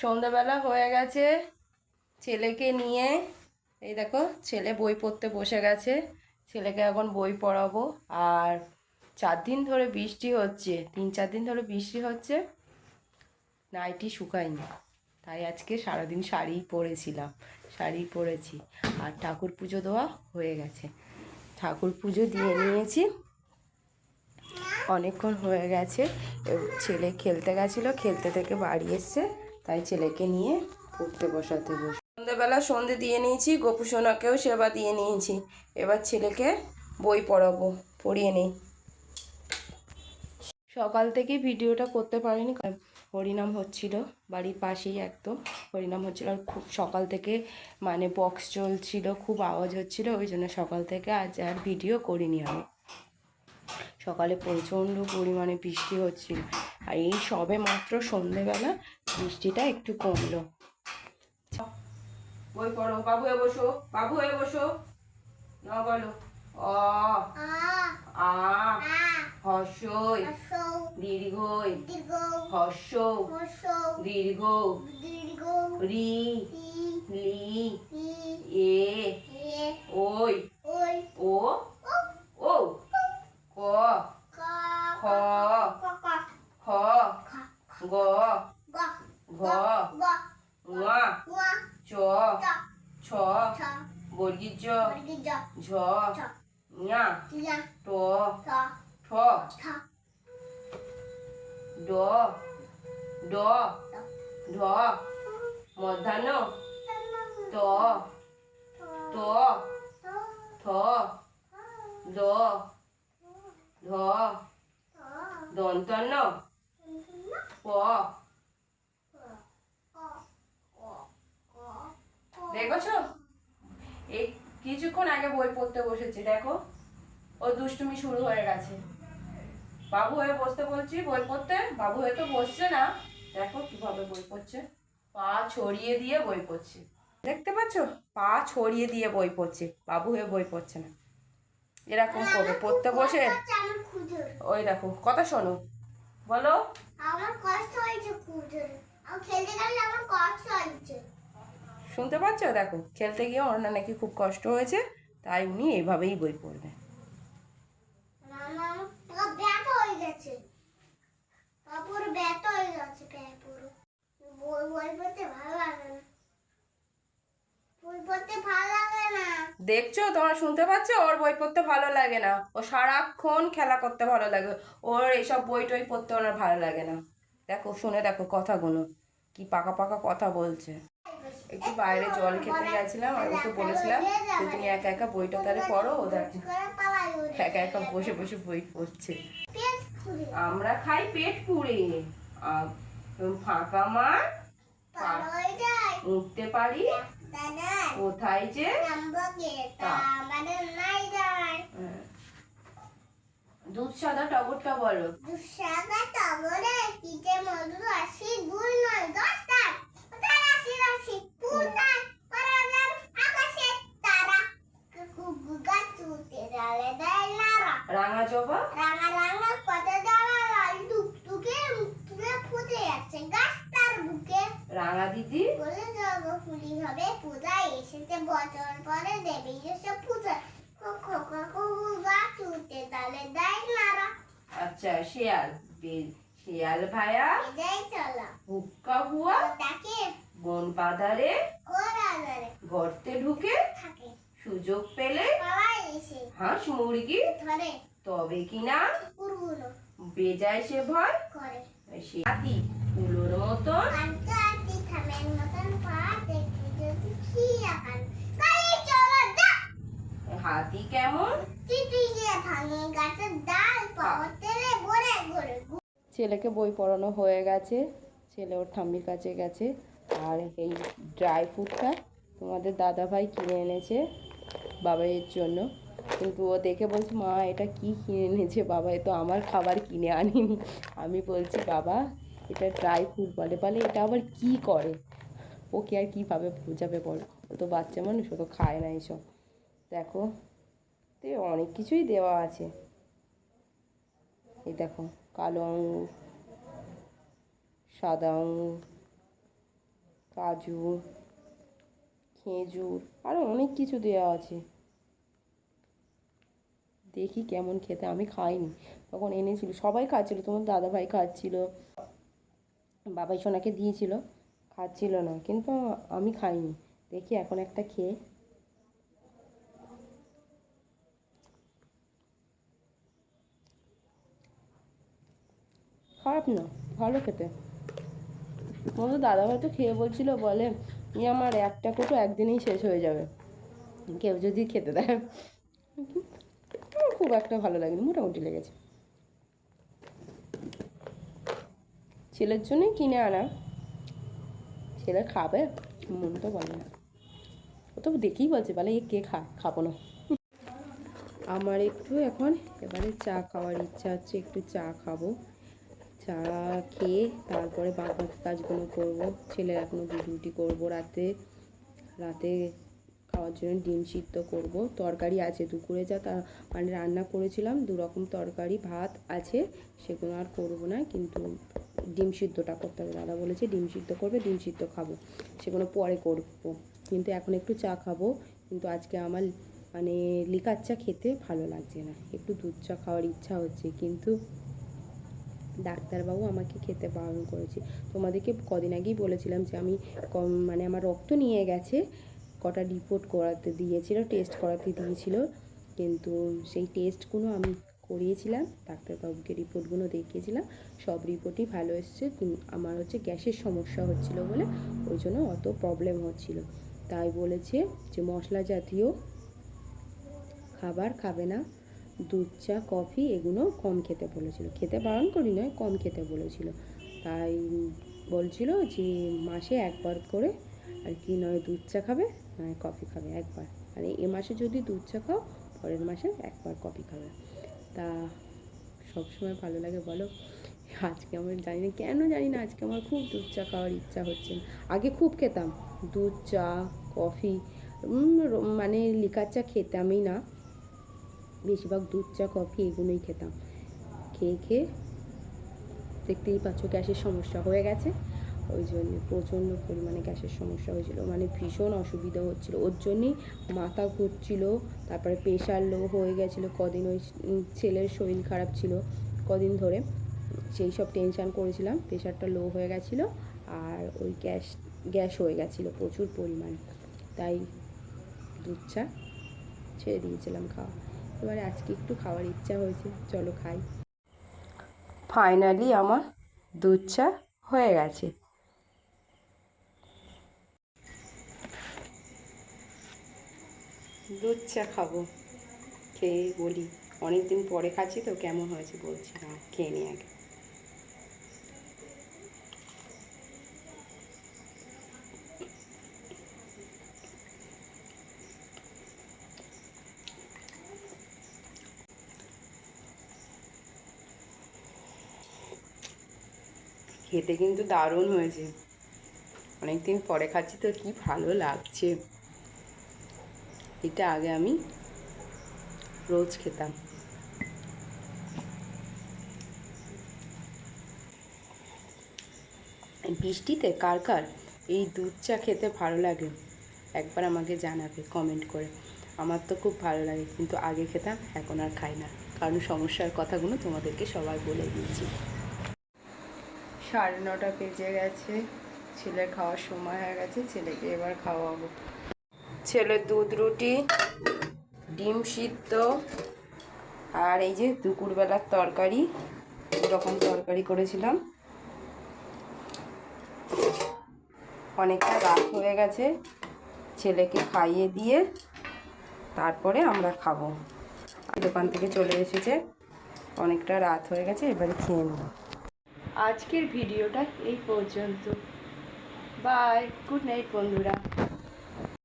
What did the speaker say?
সন্ধ্যাবেলা হয়ে গেছে, ছেলেকে নিয়ে এই দেখো ছেলে বই পড়তে বসে গেছে। ছেলেকে এখন বই পড়াবো। আর 4 দিন ধরে বৃষ্টি হচ্ছে, 3-4 দিন ধরে বৃষ্টি হচ্ছে, নাইটি শুকায়নি, তাই আজকে সারাদিন শাড়ি পরেছিলাম, শাড়ি পরেছি। আর ঠাকুর পুজো দেওয়া হয়ে গেছে, ঠাকুর পুজো দিয়ে নিয়েছি, অনেকক্ষণ হয়ে গেছে। ছেলে খেলতে গেছিলো, খেলতে থেকে বাড়ি এসছে, তাই ছেলেকে নিয়ে পড়তে বসাতে বসে। সন্ধ্যেবেলা সন্ধে দিয়ে নিয়েছি, গোপু সোনাকেও সেবা দিয়ে নিয়েছি। এবার ছেলেকে বই পড়াবো, পড়িয়ে নেই। সকাল থেকে ভিডিওটা করতে পারিনি, হরিনাম হচ্ছিল বাড়ির পাশেই, একদম হরিনাম হচ্ছিল। আর খুব সকাল থেকে মানে বক্স চলছিল, খুব আওয়াজ হচ্ছিল, ওই জন্য সকাল থেকে আজ আর ভিডিও করিনি আমি। সকালে প্রচণ্ড পরিমাণে বৃষ্টি হচ্ছিল, আর এই সবে মাত্র সন্ধেবেলা বৃষ্টিটা একটু কমলো। বই পড়ো, বাবু হয়ে বসো, বাবু হয়ে বসো। না বলো অ আ হর্ষই দীর্ঘই হর্ষ দীর্ঘ রি লি এ ওই ও ও ক খ খ গ ঘ ঙ চ ছ বর্গীর জ ঝ ঞা ট ঠ ড ড ঢ মধ্যাহ্ন ত ত থ দ ধ দন্তন্য প। দেখছো, এই কিছুক্ষণ আগে বই পড়তে বসেছি, দেখো ও দুষ্টুমি শুরু হয়ে গেছে। বাবু হয়ে বসতে বলছি বই পড়তে, বাবু হয়ে তো বসছে না, দেখো কিভাবে বই পড়ছে, পা ছড়িয়ে দিয়ে বই পড়ছে। দেখতে পাচ্ছ, পা ছড়িয়ে দিয়ে বই পড়ছে, বাবু হয়ে বই পড়ছে না। এরকম করবে পড়তে বসে। ওই দেখো কথা শোনো, বলো। আমার কষ্ট হয়েছে খুঁজে, আমি খেলতে গেলে আমার কষ্ট হয়েছে। শুনতে পাচ্ছ, দেখো খেলতে গিয়ে ওর নাকি খুব কষ্ট হয়েছে, তাই উনি এইভাবেই বই পড়বেন। ব্যথা হয়ে গেছে, পুরো ব্যথা হয়ে গেছে, পুরো বই পড়তে ভালো লাগে না, বই পড়তে ভালো লাগে না। দেখছো, তোমরা শুনতে পাচ্ছ, ওর বই পড়তে ভালো লাগে না, ও সারাক্ষণ খেলা করতে ভালো লাগে, ওর এইসব বই টই পড়তে ওনার ভালো লাগে না। দেখো শুনে দেখো কথাগুলো, কি পাকা পাকা কথা বলছে। একটু বাইরে জল খেতে গেছিলাম, আর ওকে বলেছিলাম যে তুমি একা একা বইটা তাহলে পড়ো, ও দেখো একা একা বসে বসে বই পড়ছে। আমরা খাই পেট পুড়ে, ফাঁকা মার উঠতে পারি কোথায় যে দুধ সাদা টগরটা বলো। দুধ সাদা টগরে কিতে মধু আসি 2 9 10টা কোথায় রাশি রাশি কোথায় পরালার আকাশে তারা গুগা চুতে ডালে দেয় নারা। রাঙা জবা রাঙা রাঙা কত জবা লাল টুকটুকে মুখে ফুটে যাচ্ছে গাছটার বুকে। রাঙা দিদি বলে জগ ফুলি হবে পূজা এসেছে বছর পরে দেবী এসে পূজা আচ্ছা শিয়াল শিয়াল ভাইয়া হুক্কা হুয়া বন বাঁধারে গর্তে ঢুকে সুযোগ পেলে হাঁস মুরগি তবে কিনা বেজায় সে ভয় হাতি কুলোর মতন হাতি কেমন ছেলেকে বই পড়ানো হয়ে গেছে, ছেলে ওর ঠাম্মির কাছে গেছে। আর এই ড্রাই ফ্রুটটা তোমাদের দাদাভাই কিনে এনেছে বাবাইয়ের জন্য, কিন্তু ও দেখে বলছে মা এটা কি কিনে এনেছে বাবা, এ তো আমার খাবার কিনে আনিনি। আমি বলছি বাবা এটা ড্রাই ফ্রুট বলে, বলে এটা আবার কি করে, ওকে আর কীভাবে বোঝাবে বলো, ও তো বাচ্চা মানুষ, ও তো খায় না এইসব। দেখো তে অনেক কিছুই দেওয়া আছে, এই দেখো কালো আঙুর, সাদা আঙুর, কাজু, খেজুর, আরও অনেক কিছু দেওয়া আছে। দেখি কেমন খেতে, আমি খাইনি, তখন এনেছিল, সবাই খাচ্ছিল, তোমার দাদাভাই খাচ্ছিল, বাবাই সোনাকে দিয়েছিল, খাচ্ছিল না, কিন্তু আমি খাইনি। দেখি এখন একটা খেয়ে। খারাপ না, ভালো খেতে। তোমাদের দাদাভাই তো খেয়ে বলছিল, বলে আমার একটা কোটো একদিনেই শেষ হয়ে যাবে কেউ যদি খেতে দেয়। আমার খুব একটা ভালো লাগেনি, মোটামুটি লেগেছে। ছেলের জন্যই কিনে আনা, ছেলে খাবে মন তো বলে না, ও তো দেখেই বলছে, বলে এ কে খাবো না। আমার একটু এখন এবারে চা খাওয়ার ইচ্ছা হচ্ছে, একটু চা খাবো। চা খেয়ে তারপরে বাকি কাজগুলো করবো। ছেলের এখনও ডিউটি করবো, রাতে খাওয়ার জন্য ডিম সিদ্ধ করব। তরকারি আছে দুপুরে যা মানে রান্না করেছিলাম, 2 রকম তরকারি, ভাত আছে, সেগুলো আর করবো না, কিন্তু ডিম সিদ্ধটা করতে হবে। দাদা বলেছে ডিম সিদ্ধ করবে, ডিম সিদ্ধ খাবো, সেগুলো পরে করবো, কিন্তু এখন একটু চা খাবো। কিন্তু আজকে আমার মানে লিকার চা খেতে ভালো লাগছে না, একটু দুধ চা খাওয়ার ইচ্ছা হচ্ছে, কিন্তু ডাক্তারবাবু আমাকে খেতে বারণ করেছে। তোমাদেরকে কদিন আগেই বলেছিলাম যে আমি মানে আমার রক্ত নিয়ে গেছে, কটা রিপোর্ট করাতে দিয়েছিল, টেস্ট করাতে দিয়েছিল, কিন্তু সেই টেস্টগুলো আমি করিয়েছিলাম, ডাক্তারবাবুকে রিপোর্টগুলো দেখিয়েছিলাম, সব রিপোর্টই ভালো এসছে। আমার হচ্ছে গ্যাসের সমস্যা হচ্ছিল বলে ওই জন্য অত প্রবলেম হচ্ছিল, তাই বলেছে যে মশলা জাতীয় খাবার খাবে না, দুধ চা কফি এগুলো কম খেতে বলেছিল, খেতে বারণ করি নয়, কম খেতে বলেছিল। তাই বলছিল যে মাসে একবার করে আর কি, নয় দুধ চা খাবে নয় কফি খাবে একবার, মানে এ মাসে যদি দুধ চা খাও পরের মাসে একবার কফি খাবে। তা সবসময় ভালো লাগে বলো, আজকে আমার জানি না কেন, জানি না আজকে আমার খুব দুধ চা খাওয়ার ইচ্ছা হচ্ছে। আগে খুব খেতাম দুধ চা কফি, মানে লিকার চা খেতামই না, বেশিরভাগ দুধ চা কফি এগুলোই খেতাম। খেয়ে খেয়ে দেখতেই পাচ্ছ গ্যাসের সমস্যা হয়ে গেছে, ওই জন্যে প্রচণ্ড পরিমাণে গ্যাসের সমস্যা হয়েছিল, মানে ভীষণ অসুবিধা হচ্ছিল, ওর জন্যেই মাথা ঘুরছিল, তারপরে প্রেশার লো হয়ে গেছিলো কদিন, ওই ছেলের শরীর খারাপ ছিল কদিন ধরে, সেই সব টেনশান করেছিলাম, প্রেশারটা লো হয়ে গেছিলো, আর ওই গ্যাস হয়ে গেছিলো প্রচুর পরিমাণে, তাই দুধ চা ছেড়ে দিয়েছিলাম খাওয়া। এবারে আজকে একটু খাওয়ার ইচ্ছা হয়েছে, চলো খাই। ফাইনালি আমার দুধ চা হয়ে গেছে। দুধ চা খাবো, খেয়ে বলি, অনেক দিন পরে খাচ্ছি তো কেমন হয়েছে বলছি, না খেয়ে নিই আগে। খেতে কিন্তু দারুণ হয়েছে, অনেকদিন পরে খাচ্ছি তো কি ভালো লাগছে। এটা আগে আমি রোজ খেতাম। বৃষ্টিতে কার কার এই দুধ চা খেতে ভালো লাগে একবার আমাকে জানাবে কমেন্ট করে। আমার তো খুব ভালো লাগে, কিন্তু আগে খেতাম, এখন আর খাই না, কারণ সমস্যার কথাগুলো তোমাদেরকে সবাই বলে দিয়েছি। 9:30 বেজে গেছে, ছেলের খাওয়ার সময় হয়ে গেছে, ছেলেকে এবার খাওয়াবো। ছেলের দুধ রুটি, ডিম সিদ্ধ, আর এই যে দুপুরবেলার তরকারি, 2 রকম তরকারি করেছিলাম। অনেকটা রাত হয়ে গেছে, ছেলেকে খাইয়ে দিয়ে তারপরে আমরা খাবো। দোকান থেকে চলে এসেছে, অনেকটা রাত হয়ে গেছে, এবারে খেয়ে নেব। আজকের ভিডিওটা এই পর্যন্ত, বাই, গুড নাইট বন্ধুরা।